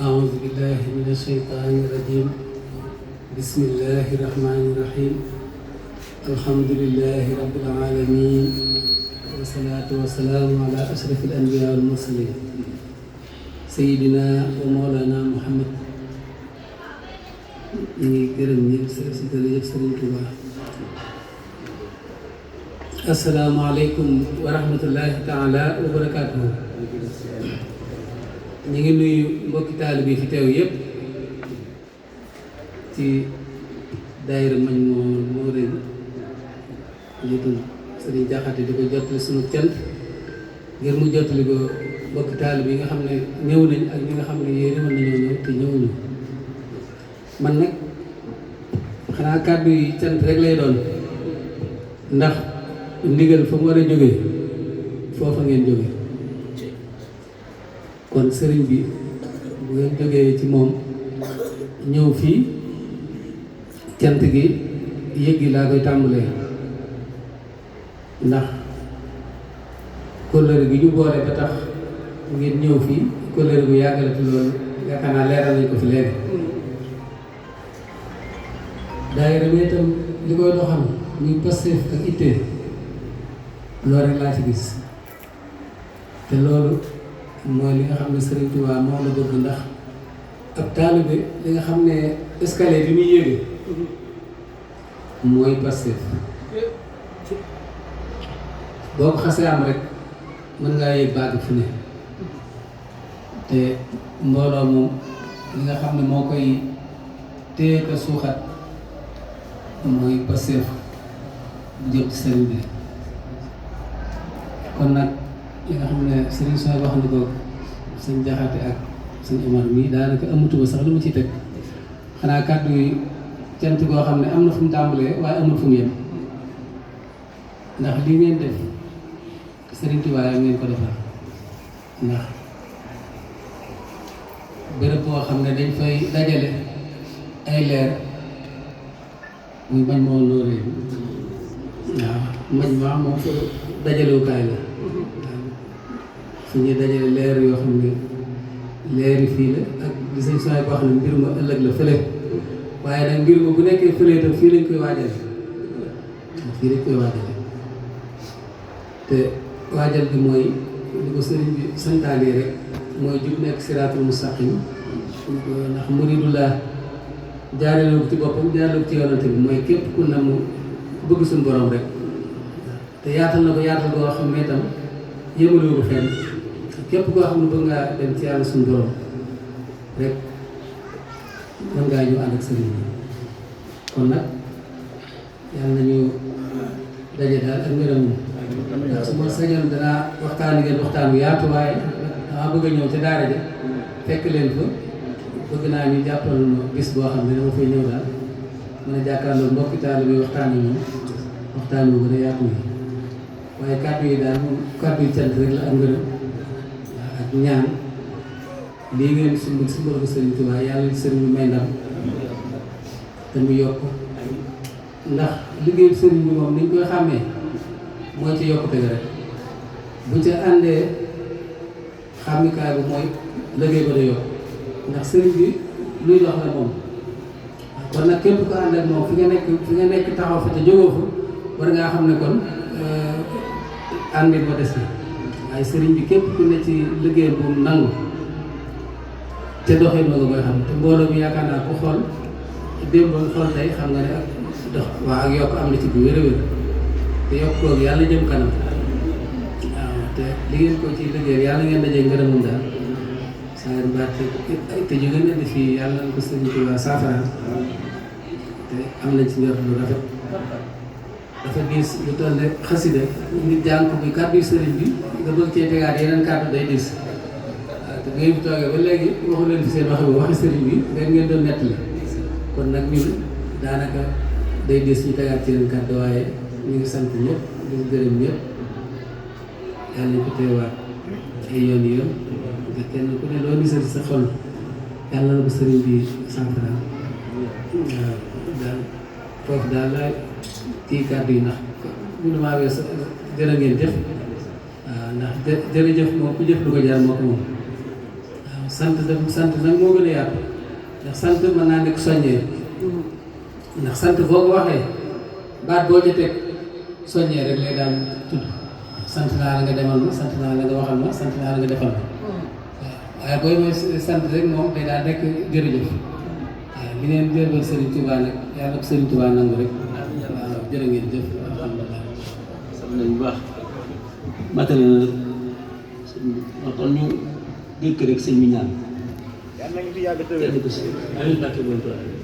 أعوذ بالله من الشيطان الرجيم بسم الله الرحمن الرحيم الحمد لله رب العالمين والصلاة والسلام على أشرف الأنبياء والمرسلين سيدنا ومولانا محمد gërëm ñëpp si jërëjëf Sëriñ Tuubaa. Asalaamaaleykum wa rahmatullahi taala wa barakaatuhu. ñu ngi nuyu mbokki taalibe yi fi teew yëpp ci daayira Majmahun Nurayni njiitul Sëriñ Jaxate di ko jottali sunu cant ngir mu jottali ko mbokki taalibe yi nga xam ne ñëw nañ ak ñi nga xam ne yéen mën nañoo ñëw te ñëwuñu. man nag xanaa kàddu yi cant rek lay doon ndax ndigal fa mu war a jógee foofa ngeen jóge kon sëriñ bi bu ngeen jógee ci moom ñëw fii cant gi yëg gi laa koy tàmbalee ndax kóllëre gi ñu boole ba tax ngeen ñëw fii kóllëre bu yàggalati loolu yaakaar naa leeral nañ ko fi léegi. daayira bi itam li koy doxal muy Pastef ak ittee loolu rek laa ci gis te loolu mooy li nga xam ne Sëriñ Tuubaa moo la bëgg ndax ab taalibe li nga xam ne escalier bi muy yéege mooy Pastef boo ko xasee am rek mën ngaa yéeg baag fu ne te mbooloo moom li nga xam ne moo koy téye ko suuxat mooy Pastef bu jëm ci sëriñ bi kon nag li nga xam ne sëriñ sooy wax na ko sëñ Jaxate ak sëñ Omar mii daanaka amatuma sax lu mu ci teg xanaa kàddu yi cant goo xam ne am na fu mu tàmbalee waaye amul fu mu yem ndax lii ngeen def Sëriñ Tuubaa ngeen ko defal ndax béréb boo xam ne dañ fay dajale ay leer muy Majmahun Nurayni waaw Majmahun moom fa dajalewukaay la waaw fu ñuy dajale leer yoo xam ne leeri fii la ak li sañ sooy boo xam ne mbir ma ëllëg la fële waaye nag mbir ma bu nekkee fële itam fii lañ koy waajale fii lañ koy waajale te waajal bi mooy li ko sëriñ bi santaane rek mooy jub nekk siraatul mustaqim ndax muridullah jaarale ko ci boppam jaarale ko ci yoonante bi mooy képp ku na mu bëgg suñu borom rek te yaatal na ko yaatal koo xam ne itam yëngalu ko fenn képp koo xam ne bëgg ngaa dem ci yàlla suñu borom rek mën ngaa ñëw ànd ak sëriñ bi kon nag yàlla nañu daje daal ak ngërëm ndax su ma sañoon danaa waxtaan ngeen waxtaan bu yaatu waaye dama bëgg a ñëw ca daara ja fekk leen fa bëgg naa ñu jàppal bis boo xam ne dama fay ñëw daal mën a jàkkaarloo mbokki taalibe bi waxtaan yi moom waxtaan wu gën a yaatu yi waaye kàddu yi daal moom kàddu yi cant rek la ak ngërëm ak ñaan lii ngeen sumbal ko Sëriñ Tuubaa yàlla sëriñ bi may ndam te mu yokk ndax liggéey sëriñ bi moom ni ñu koy xàmmee mooy ci yokkute rek bu ca àndee xàmmikaay bi mooy liggéey ba da yokk ndax sëriñ bi luy dox la moom kon nag képp ko ànd ak moom fi nga nekk taxaw fa te jógoo fa war ngaa xam ne kon àndit ba des na waaye sëriñ bi képp ku ne ci liggéey bu nangu te doxee noo nga koy xam te mbooloo mi yaakaar naa ko xool démb ba xool tey xam nga ne ak dox waa ak yokk am na ci bu wér-wér te yokk koogu yàlla jëm kanam waaw te li ngeen ko ci liggéey yàlla ngeen dajee ngërëmam daal saa yu baax te ju ngeen indi fii yàlla na ko Sëriñ Tuubaa saafara te am nañ ci njort lu rafet dafa diis lu toll ne xasida nit jàng ko bi kàddu sëriñ bi nga bëgg cee tegaat yeneen kàddu day diis waaw te ngeen fi toogee ba léegi waxu leen fi seen waxi sëriñ bi rek ngeen doon nettali kon nag ñun daanaka day diis ñu tegaat ci yeneen kàddu waaye ñu ngi sant ñëpp di gërëm ñëpp yàlla ñu ko teewaat ay yoon yoon te kenn ku ne loo nisal sa xol yàlla na ko sëriñ bi saafara waaw daal foofu daal la kii kàddu yi ndax mënu maa weesu jërë ngeen jëf waaw ndax jërëjëf moom ku jëf lu ko jaar moo ko moom waaw sant nag moo gën a yaatu ndax sant mën naa nekk soññee ndax sant boo ko waxee baat boo ca teg soññee rek lay daan tudd sant naa la nga demal ma sant naa la nga waxal ma sant naa la nga defal ma waaye booy mooy sant rek moom day daan rek jërëjëf waaw li ngeen jërëjëf Serigne Touba nag yàlla ko Serigne Touba nangu rek waaw jërë ngeen jëf alhamdulilah. sant nañu bu baax matale na kon ñu dégg rek sëñ bi ñaan. yàlla nañu fi yàgg tëwee.